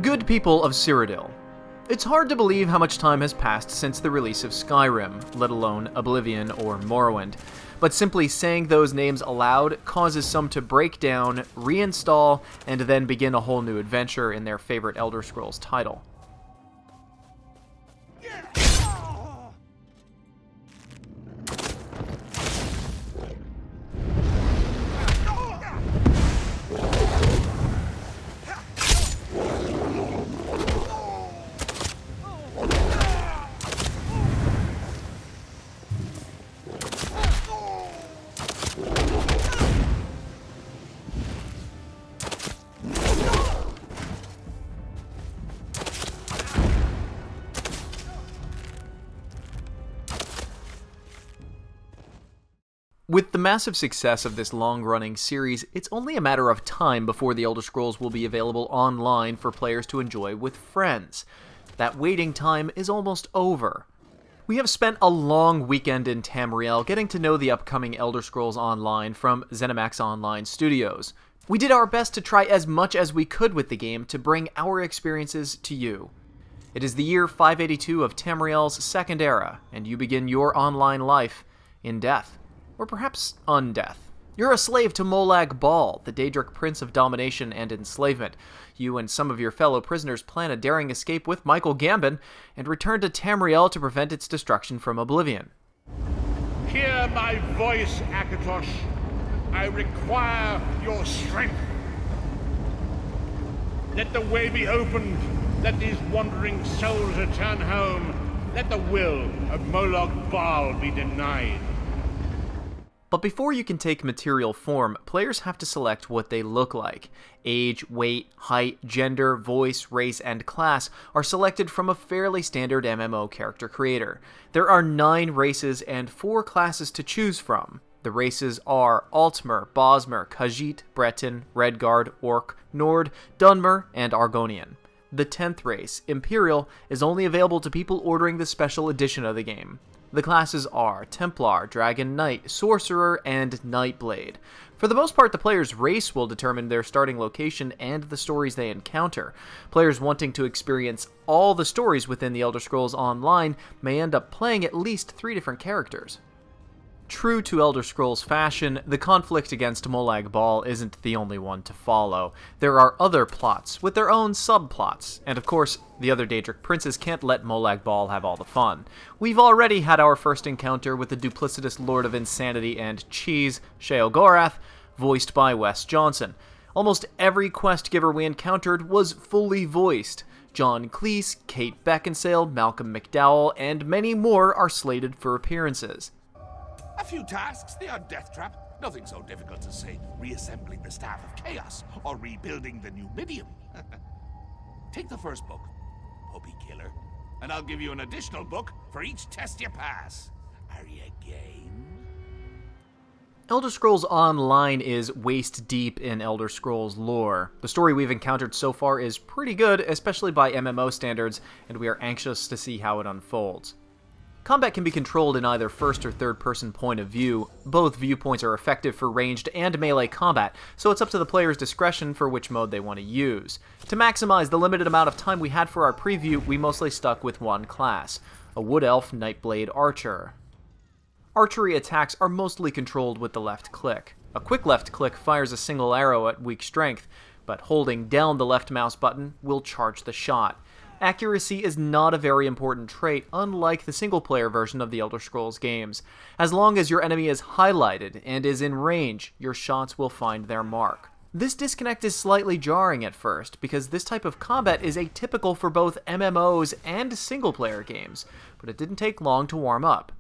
Good people of Cyrodiil. It's hard to believe how much time has passed since the release of Skyrim, let alone Oblivion or Morrowind, but simply saying those names aloud causes some to break down, reinstall, and then begin a whole new adventure in their favorite Elder Scrolls title. With the massive success of this long-running series, it's only a matter of time before the Elder Scrolls will be available online for players to enjoy with friends. That waiting time is almost over. We have spent a long weekend in Tamriel getting to know the upcoming Elder Scrolls Online from ZeniMax Online Studios. We did our best to try as much as we could with the game to bring our experiences to you. It is the year 582 of Tamriel's Second Era, and you begin your online life in death. Or perhaps undeath. You're a slave to Molag Bal, the Daedric prince of domination and enslavement. You and some of your fellow prisoners plan a daring escape with Michael Gambon and return to Tamriel to prevent its destruction from Oblivion. Hear my voice, Akatosh. I require your strength. Let the way be opened. Let these wandering souls return home. Let the will of Molag Bal be denied. But before you can take material form, players have to select what they look like. Age, weight, height, gender, voice, race, and class are selected from a fairly standard MMO character creator. There are 9 races and 4 classes to choose from. The races are Altmer, Bosmer, Khajiit, Breton, Redguard, Orc, Nord, Dunmer, and Argonian. The 10th race, Imperial, is only available to people ordering the special edition of the game. The classes are Templar, Dragon Knight, Sorcerer, and Nightblade. For the most part, the player's race will determine their starting location and the stories they encounter. Players wanting to experience all the stories within the Elder Scrolls Online may end up playing at least 3 different characters. True to Elder Scrolls fashion, the conflict against Molag Bal isn't the only one to follow. There are other plots, with their own subplots, and of course, the other Daedric princes can't let Molag Bal have all the fun. We've already had our first encounter with the duplicitous Lord of Insanity and Cheese, Sheogorath, voiced by Wes Johnson. Almost every quest giver we encountered was fully voiced. John Cleese, Kate Beckinsale, Malcolm McDowell, and many more are slated for appearances. A few tasks, the odd death trap. Nothing so difficult to say reassembling the Staff of Chaos or rebuilding the Numidium. Take the first book, Puppy Killer, and I'll give you an additional book for each test you pass. Are you game? Elder Scrolls Online is waist-deep in Elder Scrolls lore. The story we've encountered so far is pretty good, especially by MMO standards, and we are anxious to see how it unfolds. Combat can be controlled in either first or third-person point of view. Both viewpoints are effective for ranged and melee combat, so it's up to the player's discretion for which mode they want to use. To maximize the limited amount of time we had for our preview, we mostly stuck with one class, a Wood Elf Nightblade Archer. Archery attacks are mostly controlled with the left click. A quick left click fires a single arrow at weak strength, but holding down the left mouse button will charge the shot. Accuracy is not a very important trait, unlike the single-player version of the Elder Scrolls games. As long as your enemy is highlighted and is in range, your shots will find their mark. This disconnect is slightly jarring at first, because this type of combat is atypical for both MMOs and single-player games, but it didn't take long to warm up.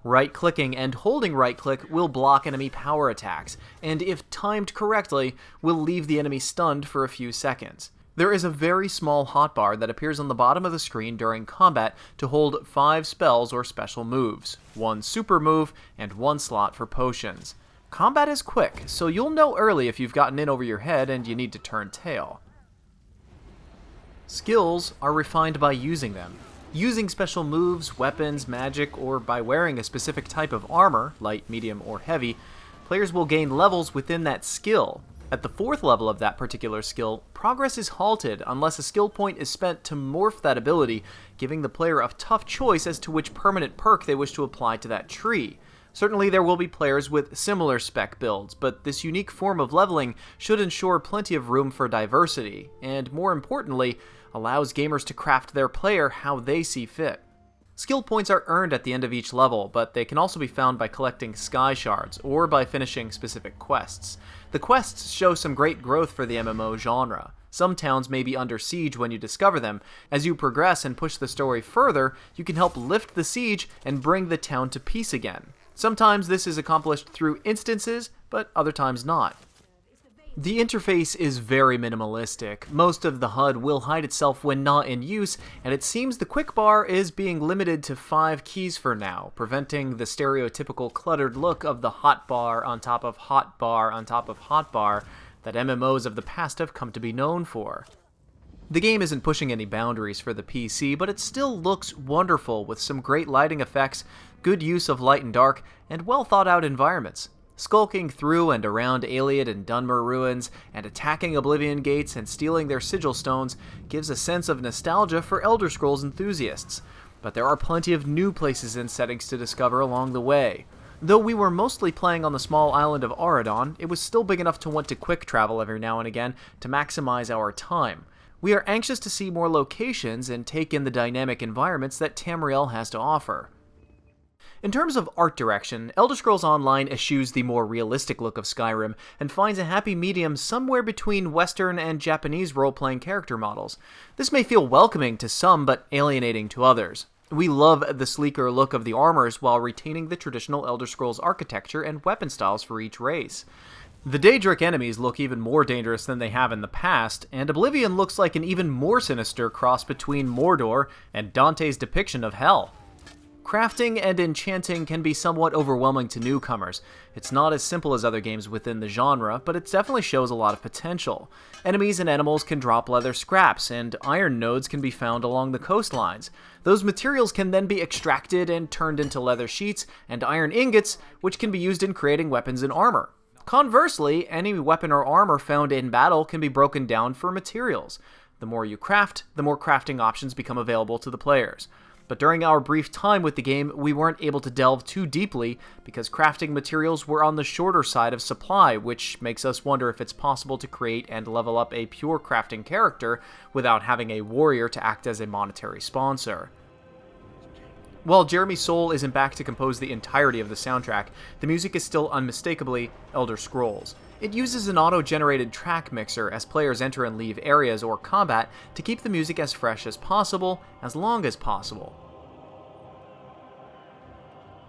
Right-clicking and holding right-click will block enemy power attacks, and if timed correctly, will leave the enemy stunned for a few seconds. There is a very small hotbar that appears on the bottom of the screen during combat to hold 5 spells or special moves, 1 super move, and 1 slot for potions. Combat is quick, so you'll know early if you've gotten in over your head and you need to turn tail. Skills are refined by using them. Using special moves, weapons, magic, or by wearing a specific type of armor, light, medium, or heavy, players will gain levels within that skill. At the 4th level of that particular skill, progress is halted unless a skill point is spent to morph that ability, giving the player a tough choice as to which permanent perk they wish to apply to that tree. Certainly there will be players with similar spec builds, but this unique form of leveling should ensure plenty of room for diversity, and more importantly, allows gamers to craft their player how they see fit. Skill points are earned at the end of each level, but they can also be found by collecting sky shards, or by finishing specific quests. The quests show some great growth for the MMO genre. Some towns may be under siege when you discover them. As you progress and push the story further, you can help lift the siege and bring the town to peace again. Sometimes this is accomplished through instances, but other times not. The interface is very minimalistic. Most of the HUD will hide itself when not in use, and it seems the quick bar is being limited to 5 keys for now, preventing the stereotypical cluttered look of the hotbar on top of hotbar on top of hotbar that MMOs of the past have come to be known for. The game isn't pushing any boundaries for the PC, but it still looks wonderful with some great lighting effects, good use of light and dark, and well thought out environments. Skulking through and around Ayleid and Dunmer ruins, and attacking Oblivion gates and stealing their sigil stones gives a sense of nostalgia for Elder Scrolls enthusiasts, but there are plenty of new places and settings to discover along the way. Though we were mostly playing on the small island of Auradon, it was still big enough to want to quick travel every now and again to maximize our time. We are anxious to see more locations and take in the dynamic environments that Tamriel has to offer. In terms of art direction, Elder Scrolls Online eschews the more realistic look of Skyrim and finds a happy medium somewhere between Western and Japanese role-playing character models. This may feel welcoming to some, but alienating to others. We love the sleeker look of the armors while retaining the traditional Elder Scrolls architecture and weapon styles for each race. The Daedric enemies look even more dangerous than they have in the past, and Oblivion looks like an even more sinister cross between Mordor and Dante's depiction of Hell. Crafting and enchanting can be somewhat overwhelming to newcomers. It's not as simple as other games within the genre, but it definitely shows a lot of potential. Enemies and animals can drop leather scraps, and iron nodes can be found along the coastlines. Those materials can then be extracted and turned into leather sheets and iron ingots, which can be used in creating weapons and armor. Conversely, any weapon or armor found in battle can be broken down for materials. The more you craft, the more crafting options become available to the players. But during our brief time with the game, we weren't able to delve too deeply because crafting materials were on the shorter side of supply, which makes us wonder if it's possible to create and level up a pure crafting character without having a warrior to act as a monetary sponsor. While Jeremy Soule isn't back to compose the entirety of the soundtrack, the music is still unmistakably Elder Scrolls. It uses an auto-generated track mixer as players enter and leave areas or combat to keep the music as fresh as possible, as long as possible.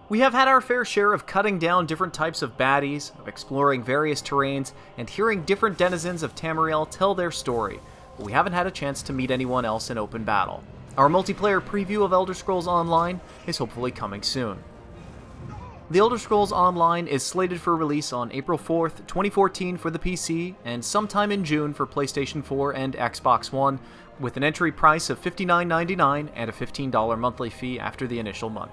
We have had our fair share of cutting down different types of baddies, of exploring various terrains, and hearing different denizens of Tamriel tell their story, but we haven't had a chance to meet anyone else in open battle. Our multiplayer preview of Elder Scrolls Online is hopefully coming soon. The Elder Scrolls Online is slated for release on April 4th, 2014 for the PC, and sometime in June for PlayStation 4 and Xbox One, with an entry price of $59.99 and a $15 monthly fee after the initial month.